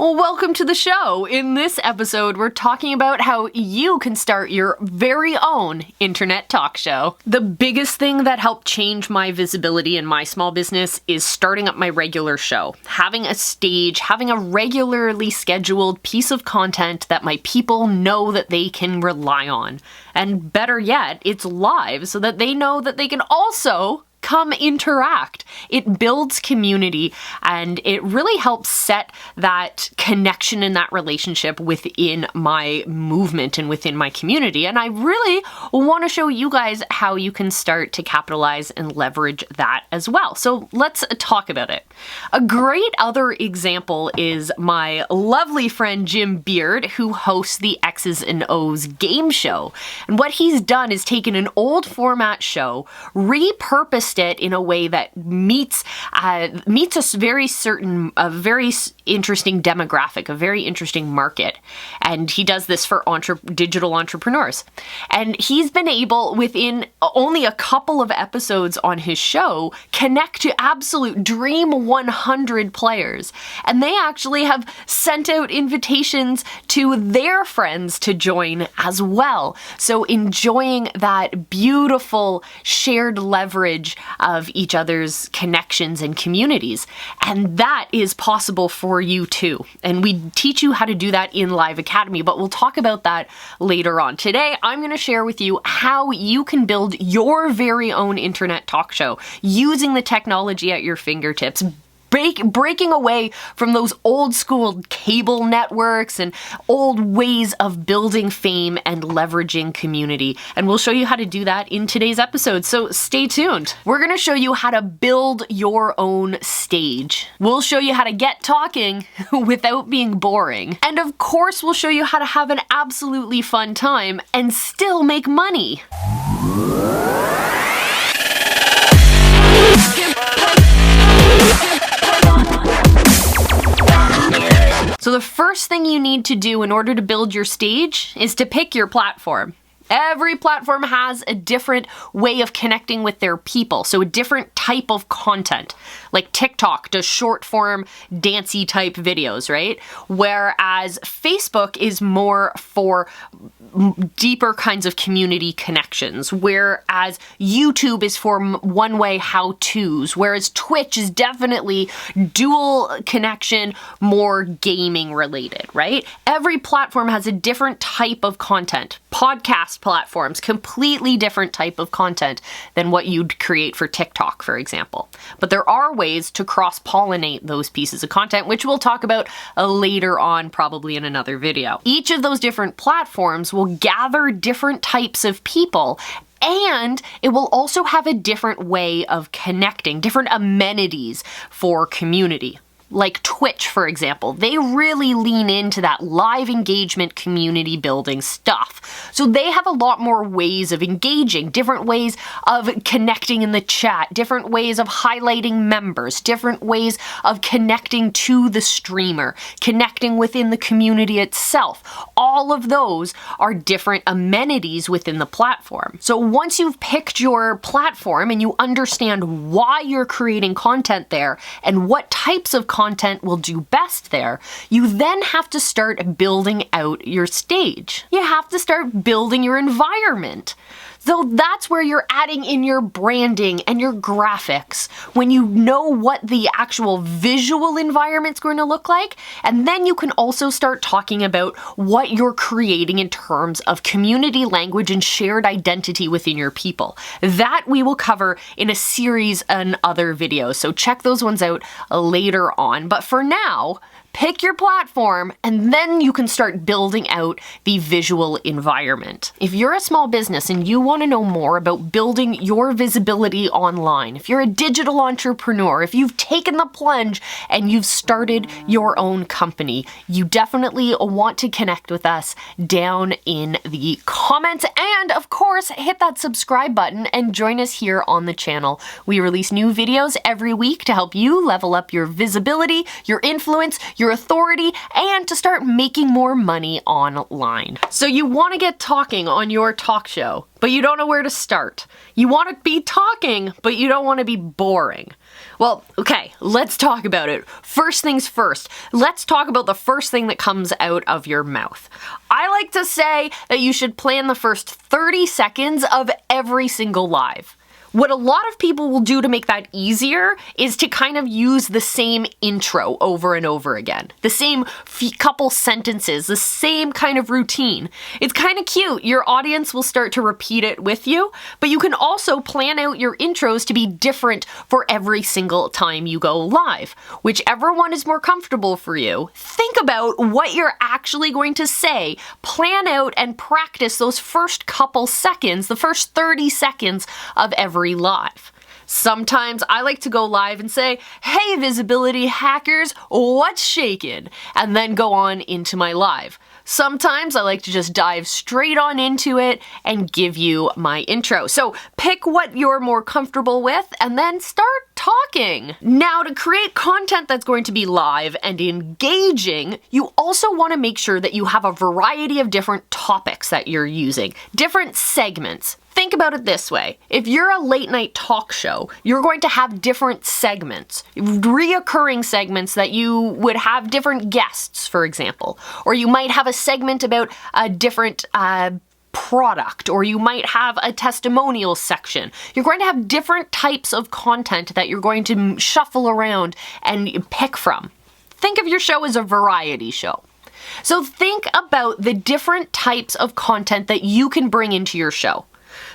Well, welcome to the show. In this episode, we're talking about how you can start your very own internet talk show. The biggest thing that helped change my visibility in my small business is starting up my regular show. Having a stage, having a regularly scheduled piece of content that my people know that they can rely on. And better yet, it's live so that they know that they can also come interact. It builds community and it really helps set that connection and that relationship within my movement and within my community. And I really want to show you guys how you can start to capitalize and leverage that as well. So let's talk about it. A great other example is my lovely friend Jim Beard, who hosts the X's and O's game show. And what he's done is taken an old format show, repurposed it in a way that meets a very interesting demographic, a very interesting market. And he does this for digital entrepreneurs. And he's been able, within only a couple of episodes on his show, connect to absolute dream 100 players. And they actually have sent out invitations to their friends to join as well. So enjoying that beautiful shared leverage of each other's connections and communities. And that is possible for you too. And we teach you how to do that in Live Academy, but we'll talk about that later on. Today, I'm going to share with you how you can build your very own internet talk show using the technology at your fingertips, breaking away from those old school cable networks and old ways of building fame and leveraging community. And we'll show you how to do that in today's episode, so stay tuned. We're going to show you how to build your own stage. We'll show you how to get talking without being boring. And of course, we'll show you how to have an absolutely fun time and still make money. So the first thing you need to do in order to build your stage is to pick your platform. Every platform has a different way of connecting with their people, so a different type of content. Like TikTok does short form, dancey type videos, right? Whereas Facebook is more for deeper kinds of community connections, whereas YouTube is for one-way how-tos, whereas Twitch is definitely dual connection, more gaming related, right? Every platform has a different type of content. Podcast platforms, completely different type of content than what you'd create for TikTok, for example. But there are ways to cross-pollinate those pieces of content, which we'll talk about later on, probably in another video. Each of those different platforms will gather different types of people, and it will also have a different way of connecting, different amenities for community. Like Twitch, for example, they really lean into that live engagement, community building stuff. So they have a lot more ways of engaging, different ways of connecting in the chat, different ways of highlighting members, different ways of connecting to the streamer, connecting within the community itself. All of those are different amenities within the platform. So once you've picked your platform and you understand why you're creating content there and what types of content will do best there, you then have to start building out your stage. You have to start building your environment. So that's where you're adding in your branding and your graphics, when you know what the actual visual environment's going to look like, and then you can also start talking about what you're creating in terms of community language and shared identity within your people. That we will cover in a series and other videos, so check those ones out later on. But for now, pick your platform, and then you can start building out the visual environment. If you're a small business and you want to know more about building your visibility online, if you're a digital entrepreneur, if you've taken the plunge and you've started your own company, you definitely want to connect with us down in the comments. And of course, hit that subscribe button and join us here on the channel. We release new videos every week to help you level up your visibility, your influence, your your authority, and to start making more money online. So you want to get talking on your talk show, but you don't know where to start. You want to be talking, but you don't want to be boring. Well, okay, let's talk about it. First things first, let's talk about the first thing that comes out of your mouth. I like to say that you should plan the first 30 seconds of every single live. What a lot of people will do to make that easier is to kind of use the same intro over and over again. The same couple sentences, the same kind of routine. It's kind of cute. Your audience will start to repeat it with you, but you can also plan out your intros to be different for every single time you go live. Whichever one is more comfortable for you, think about what you're actually going to say, plan out and practice those first couple seconds, the first 30 seconds of every live. Sometimes I like to go live and say, "Hey visibility hackers, what's shaking?" and then go on into my live. Sometimes I like to just dive straight on into it and give you my intro. So pick what you're more comfortable with and then start talking. Now, to create content that's going to be live and engaging, you also want to make sure that you have a variety of different topics that you're using, different segments. Think about it this way. If you're a late night talk show, you're going to have different segments, reoccurring segments that you would have different guests, for example. Or you might have a segment about a different product, or you might have a testimonial section. You're going to have different types of content that you're going to shuffle around and pick from. Think of your show as a variety show. So think about the different types of content that you can bring into your show.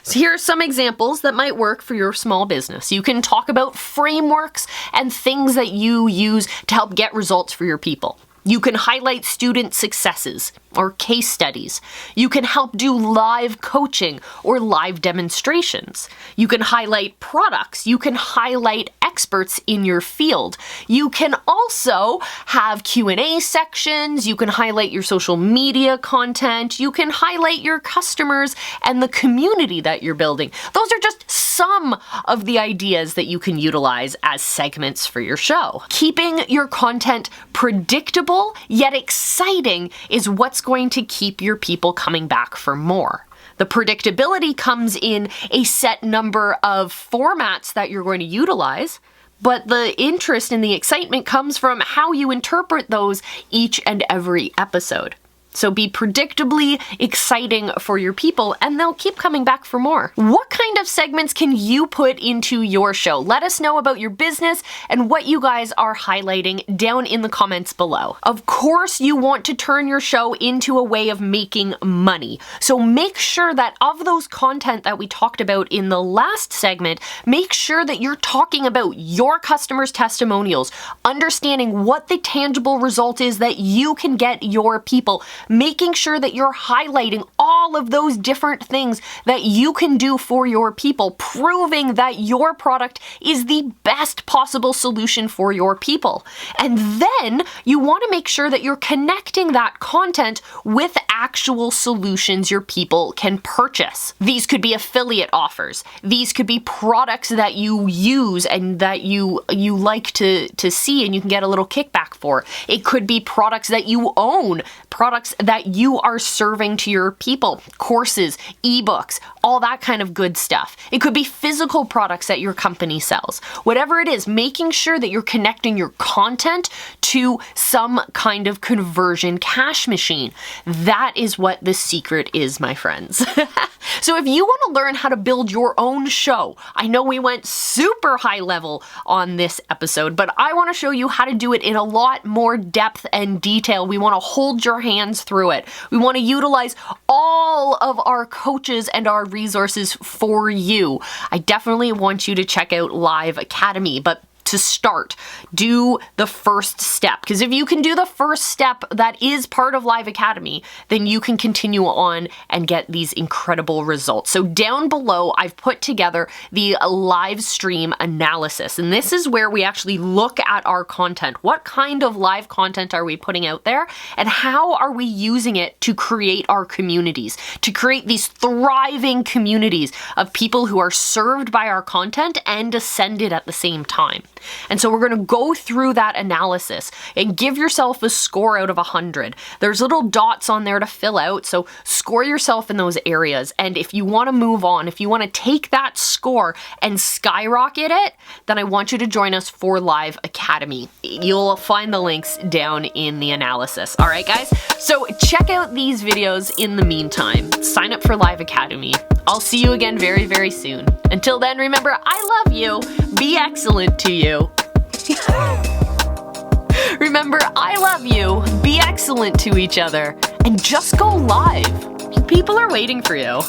So here are some examples that might work for your small business. You can talk about frameworks and things that you use to help get results for your people. You can highlight student successes or case studies. You can help do live coaching or live demonstrations. You can highlight products. You can highlight experts in your field. You can also have Q&A sections. You can highlight your social media content. You can highlight your customers and the community that you're building. Those are just some of the ideas that you can utilize as segments for your show. Keeping your content predictable yet exciting is what's going to keep your people coming back for more. The predictability comes in a set number of formats that you're going to utilize, but the interest and the excitement comes from how you interpret those each and every episode. So be predictably exciting for your people and they'll keep coming back for more. What kind of segments can you put into your show? Let us know about your business and what you guys are highlighting down in the comments below. Of course, you want to turn your show into a way of making money. So make sure that of those content that we talked about in the last segment, make sure that you're talking about your customers' testimonials, understanding what the tangible result is that you can get your people, making sure that you're highlighting all of those different things that you can do for your people, proving that your product is the best possible solution for your people. And then you want to make sure that you're connecting that content with actual solutions your people can purchase. These could be affiliate offers. These could be products that you use and that you like to see and you can get a little kickback for. It could be products that you own, products that you are serving to your people, courses, ebooks, all that kind of good stuff. It could be physical products that your company sells. Whatever it is, making sure that you're connecting your content to some kind of conversion cash machine. That is what the secret is, my friends. So if you want to learn how to build your own show, I know we went super high level on this episode, but I want to show you how to do it in a lot more depth and detail. We want to hold your hands through it. We want to utilize all of our coaches and our resources for you. I definitely want you to check out Live Academy, but to start, do the first step. Because if you can do the first step that is part of Live Academy, then you can continue on and get these incredible results. So down below, I've put together the live stream analysis. And this is where we actually look at our content. What kind of live content are we putting out there? And how are we using it to create our communities, to create these thriving communities of people who are served by our content and ascended at the same time? And so we're going to go through that analysis and give yourself a score out of 100. There's little dots on there to fill out, so score yourself in those areas. And if you want to move on, if you want to take that score and skyrocket it, then I want you to join us for Live Academy. You'll find the links down in the analysis. All right, guys? So check out these videos in the meantime. Sign up for Live Academy. I'll see you again very, very soon. Until then, remember, I love you. Be excellent to you. Remember, I love you. Be excellent to each other. And just go live. People are waiting for you.